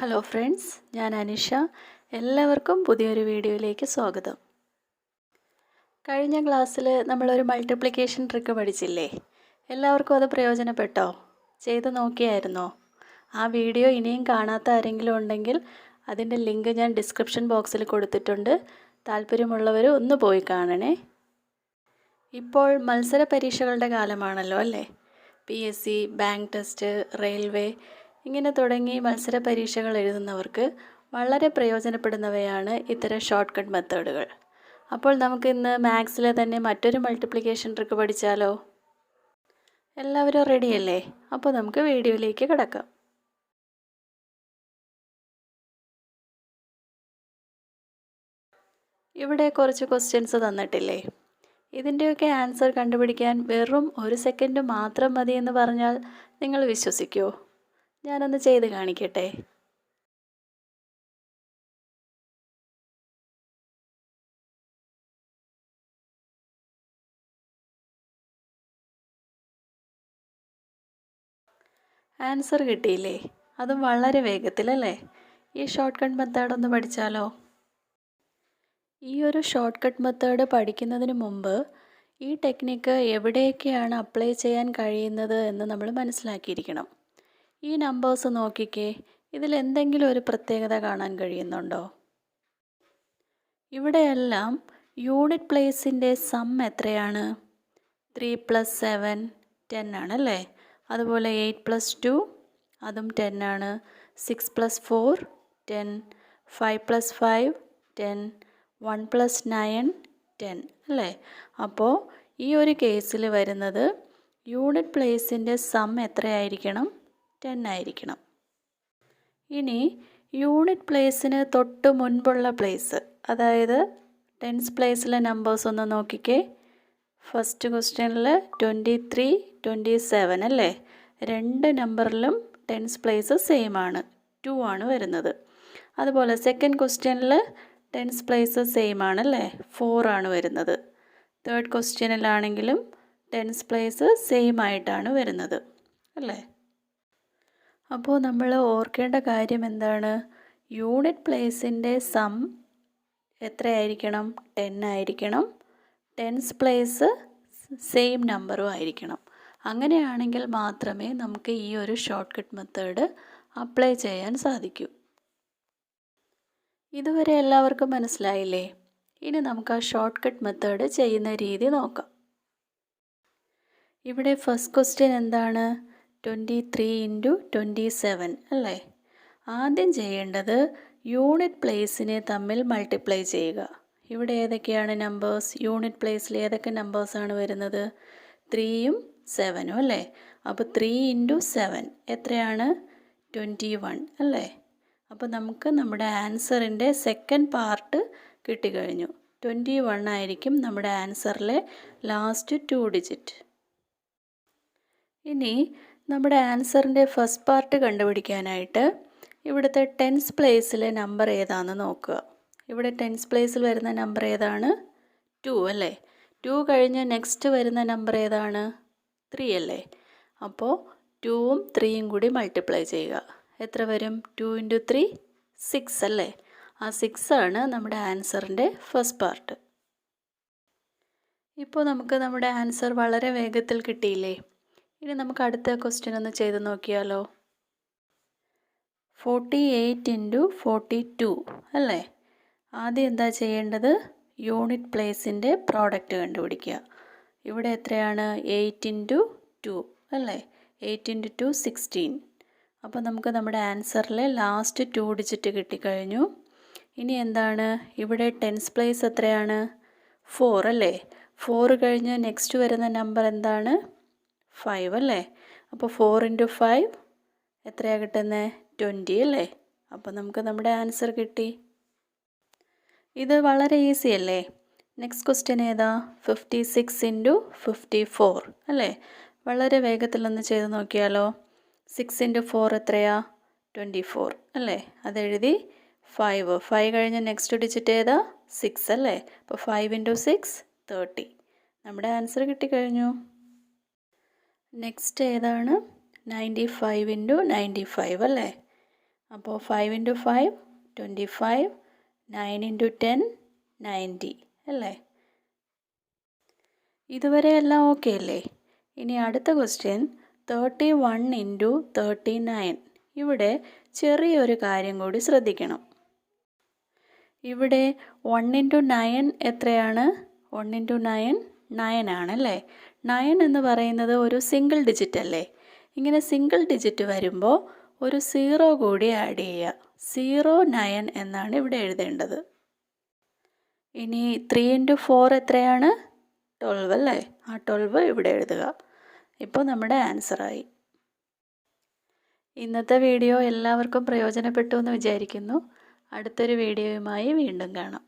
Hello friends, ഞാൻ അനിഷ. എല്ലാവർക്കും പുതിയൊരു വീഡിയോയിലേക്ക് സ്വാഗതം. കഴിഞ്ഞ ക്ലാസ്സിൽ നമ്മളൊരു മൾട്ടിപ്ലിക്കേഷൻ ട്രിക്ക് പഠിച്ചില്ലേ? എല്ലാവർക്കും അത് പ്രയോജനപ്പെട്ടോ? ചെയ്ത് നോക്കിയായിരുന്നോ? ആ വീഡിയോ ഇനിയും കാണാത്ത ആരെങ്കിലും ഉണ്ടെങ്കിൽ അതിൻ്റെ ലിങ്ക് ഞാൻ ഡിസ്ക്രിപ്ഷൻ ബോക്സിൽ കൊടുത്തിട്ടുണ്ട്. താല്പര്യമുള്ളവർ ഒന്ന് പോയി കാണണേ. ഇപ്പോൾ മത്സര പരീക്ഷകളുടെ കാലമാണല്ലോ അല്ലേ? PSC, ബാങ്ക് ടെസ്റ്റ്, റെയിൽവേ ഇങ്ങനെ തുടങ്ങി മത്സര പരീക്ഷകൾ എഴുതുന്നവർക്ക് വളരെ പ്രയോജനപ്പെടുന്നവയാണ് ഇത്തരം ഷോർട്ട് കട്ട് മെത്തേഡുകൾ. അപ്പോൾ നമുക്ക് ഇന്ന് മാത്സിലെ തന്നെ മറ്റൊരു മൾട്ടിപ്ലിക്കേഷൻ ട്രിക്ക് പഠിച്ചാലോ? എല്ലാവരും റെഡിയല്ലേ? അപ്പോൾ നമുക്ക് വീഡിയോയിലേക്ക് കിടക്കാം. ഇവിടെ കുറച്ച് ക്വസ്റ്റ്യൻസ് തന്നിട്ടില്ലേ? ഇതിൻ്റെയൊക്കെ ആൻസർ കണ്ടുപിടിക്കാൻ വെറും 1 സെക്കൻഡ് മാത്രം മതി എന്ന് പറഞ്ഞാൽ നിങ്ങൾ വിശ്വസിക്കുമോ? ഞാനൊന്ന് ചെയ്ത് കാണിക്കട്ടെ. ആൻസർ കിട്ടിയില്ലേ? അതും വളരെ വേഗത്തിലല്ലേ? ഈ ഷോർട്ട് കട്ട് മെത്തേഡ് ഒന്ന് പഠിച്ചാലോ? ഈ ഒരു ഷോർട്ട് കട്ട് മെത്തേഡ് പഠിക്കുന്നതിന് മുമ്പ് ഈ ടെക്നിക്ക് എവിടെയൊക്കെയാണ് അപ്ലൈ ചെയ്യാൻ കഴിയുന്നത് എന്ന് നമ്മൾ മനസ്സിലാക്കിയിരിക്കണം. ഈ നമ്പേഴ്സ് നോക്കിക്കേ, ഇതിൽ എന്തെങ്കിലും ഒരു പ്രത്യേകത കാണാൻ കഴിയുന്നുണ്ടോ? ഇവിടെയെല്ലാം യൂണിറ്റ് പ്ലേസിൻ്റെ സം എത്രയാണ്? 3 + 7 10 ആണല്ലേ? അതുപോലെ 8 + 2 അതും 10 ആണ്. 6 + 4 10, 5 + 5 10, 1 + 9 10 അല്ലേ? അപ്പോൾ ഈ ഒരു കേസിൽ വരുന്നത് യൂണിറ്റ് പ്ലേസിൻ്റെ സം എത്രയായിരിക്കണം? 10 ആയിരിക്കണം. ഇനി യൂണിറ്റ് പ്ലേസിന് തൊട്ട് മുൻപുള്ള പ്ലേസ്, അതായത് ടെൻസ് പ്ലേസിലെ നമ്പേഴ്സ് ഒന്ന് നോക്കിക്കേ. ഫസ്റ്റ് ക്വസ്റ്റ്യനിൽ 23, 27 അല്ലേ? രണ്ട് നമ്പറിലും ടെൻസ് പ്ലേസ് സെയിം ആണ്, 2 ആണ് വരുന്നത്. അതുപോലെ സെക്കൻഡ് ക്വസ്റ്റ്യനിൽ ടെൻസ് പ്ലേസ് സെയിം ആണല്ലേ? 4 ആണ് വരുന്നത്. തേർഡ് ക്വസ്റ്റ്യനിലാണെങ്കിലും ടെൻസ് പ്ലേസ് സെയിം ആയിട്ടാണ് വരുന്നത് അല്ലേ? അപ്പോൾ നമ്മൾ ഓർക്കേണ്ട കാര്യം എന്താണ്? Unit പ്ലേസിൻ്റെ some എത്രയായിരിക്കണം? 10 ആയിരിക്കണം. ടെൻസ് പ്ലേസ് സെയിം നമ്പറും ആയിരിക്കണം. അങ്ങനെയാണെങ്കിൽ മാത്രമേ നമുക്ക് ഈ ഒരു ഷോർട്ട് കട്ട് മെത്തേഡ് അപ്ലൈ ചെയ്യാൻ സാധിക്കൂ. ഇതുവരെ എല്ലാവർക്കും മനസ്സിലായില്ലേ? ഇനി നമുക്ക് ആ ഷോർട്ട് കട്ട് മെത്തേഡ് ചെയ്യുന്ന രീതി നോക്കാം. ഇവിടെ ഫസ്റ്റ് ക്വസ്റ്റ്യൻ എന്താണ്? 23 × 27 അല്ലേ? ആദ്യം ചെയ്യേണ്ടത് യൂണിറ്റ് പ്ലേസിനെ തമ്മിൽ മൾട്ടിപ്ലൈ ചെയ്യുക. ഇവിടെ ഏതൊക്കെയാണ് നമ്പേഴ്സ്? യൂണിറ്റ് പ്ലേസിൽ ഏതൊക്കെ നമ്പേഴ്സാണ് വരുന്നത്? 3ഉം 7ഉം അല്ലേ? അപ്പോൾ 3 × 7 എത്രയാണ്? 21 അല്ലേ? അപ്പോൾ നമുക്ക് നമ്മുടെ ആൻസറിൻ്റെ സെക്കൻഡ് പാർട്ട് കിട്ടിക്കഴിഞ്ഞു. 21 ആയിരിക്കും നമ്മുടെ ആൻസറിലെ ലാസ്റ്റ് 2 ഡിജിറ്റ്. ഇനി നമ്മുടെ ആൻസറിൻ്റെ ഫസ്റ്റ് പാർട്ട് കണ്ടുപിടിക്കാനായിട്ട് ഇവിടുത്തെ ടെൻസ് പ്ലേസിലെ നമ്പർ ഏതാണെന്ന് നോക്കുക. ഇവിടെ ടെൻസ് പ്ലേസിൽ വരുന്ന നമ്പർ ഏതാണ്? 2 അല്ലേ? 2 കഴിഞ്ഞ് നെക്സ്റ്റ് വരുന്ന നമ്പർ ഏതാണ്? 3 അല്ലേ? അപ്പോൾ 2ഉം 3ഉം കൂടി മൾട്ടിപ്ലൈ ചെയ്യുക. എത്ര വരും? 2 × 3 6 അല്ലേ? ആ 6 ആണ് നമ്മുടെ ആൻസറിൻ്റെ ഫസ്റ്റ് പാർട്ട്. ഇപ്പോൾ നമുക്ക് നമ്മുടെ ആൻസർ വളരെ വേഗത്തിൽ കിട്ടിയില്ലേ? ഇനി നമുക്ക് അടുത്ത ക്വസ്റ്റ്യൻ ഒന്ന് ചെയ്ത് നോക്കിയാലോ? 48 × 42 അല്ലേ? ആദ്യം എന്താ ചെയ്യേണ്ടത്? യൂണിറ്റ് പ്ലേസിൻ്റെ പ്രോഡക്റ്റ് കണ്ടുപിടിക്കുക. ഇവിടെ എത്രയാണ്? 8 × 2 അല്ലേ? 8 × 2 16. അപ്പോൾ നമുക്ക് നമ്മുടെ ആൻസറിലെ ലാസ്റ്റ് 2 ഡിജിറ്റ് കിട്ടിക്കഴിഞ്ഞു. ഇനി എന്താണ്? ഇവിടെ ടെൻസ് പ്ലേസ് എത്രയാണ്? 4 അല്ലേ? 4 കഴിഞ്ഞ് നെക്സ്റ്റ് വരുന്ന നമ്പർ എന്താണ്? 5 അല്ലേ? അപ്പോൾ 4 × 5 എത്രയാണ് കിട്ടുന്നത്? 20 അല്ലേ? അപ്പോൾ നമുക്ക് നമ്മുടെ ആൻസർ കിട്ടി. ഇത് വളരെ ഈസി അല്ലേ? നെക്സ്റ്റ് ക്വസ്റ്റ്യൻ ഏതാ? 56 × 54 അല്ലേ? വളരെ വേഗത്തിലൊന്ന് ചെയ്ത് നോക്കിയാലോ? 6 × 4 എത്രയാ? 24 അല്ലേ? അതെഴുതി 5 കഴിഞ്ഞ് നെക്സ്റ്റ് ഡിജിറ്റ് ഏതാ? 6 അല്ലേ? അപ്പോൾ 5 × 6 30. നമ്മുടെ ആൻസർ കിട്ടിക്കഴിഞ്ഞു. നെക്സ്റ്റ് ഏതാണ്? 95 × 95 അല്ലേ? അപ്പോൾ 5 ഇൻറ്റു 5 25, 9 ഇൻറ്റു 10 90 അല്ലേ? ഇതുവരെ എല്ലാം ഓക്കെ അല്ലേ? ഇനി അടുത്ത ക്വസ്റ്റ്യൻ 31 ഇൻറ്റു 39. ഇവിടെ ചെറിയൊരു കാര്യം കൂടി ശ്രദ്ധിക്കണം. ഇവിടെ 1 ഇൻറ്റു 9 എത്രയാണ്? 1 ഇൻറ്റു 9 9 ആണല്ലേ? 9 എന്ന് പറയുന്നത് ഒരു സിംഗിൾ ഡിജിറ്റ് അല്ലേ? ഇങ്ങനെ സിംഗിൾ ഡിജിറ്റ് വരുമ്പോൾ ഒരു 0 കൂടി ആഡ് ചെയ്യുക. 09 എന്നാണ് ഇവിടെ എഴുതേണ്ടത്. ഇനി 3 ഇൻറ്റു 4 എത്രയാണ്? 12 അല്ലേ? ആ 12 ഇവിടെ എഴുതുക. ഇപ്പോൾ നമ്മുടെ ആൻസറായി. ഇന്നത്തെ വീഡിയോ എല്ലാവർക്കും പ്രയോജനപ്പെട്ടു എന്ന് വിചാരിക്കുന്നു. അടുത്തൊരു വീഡിയോയുമായി വീണ്ടും കാണാം.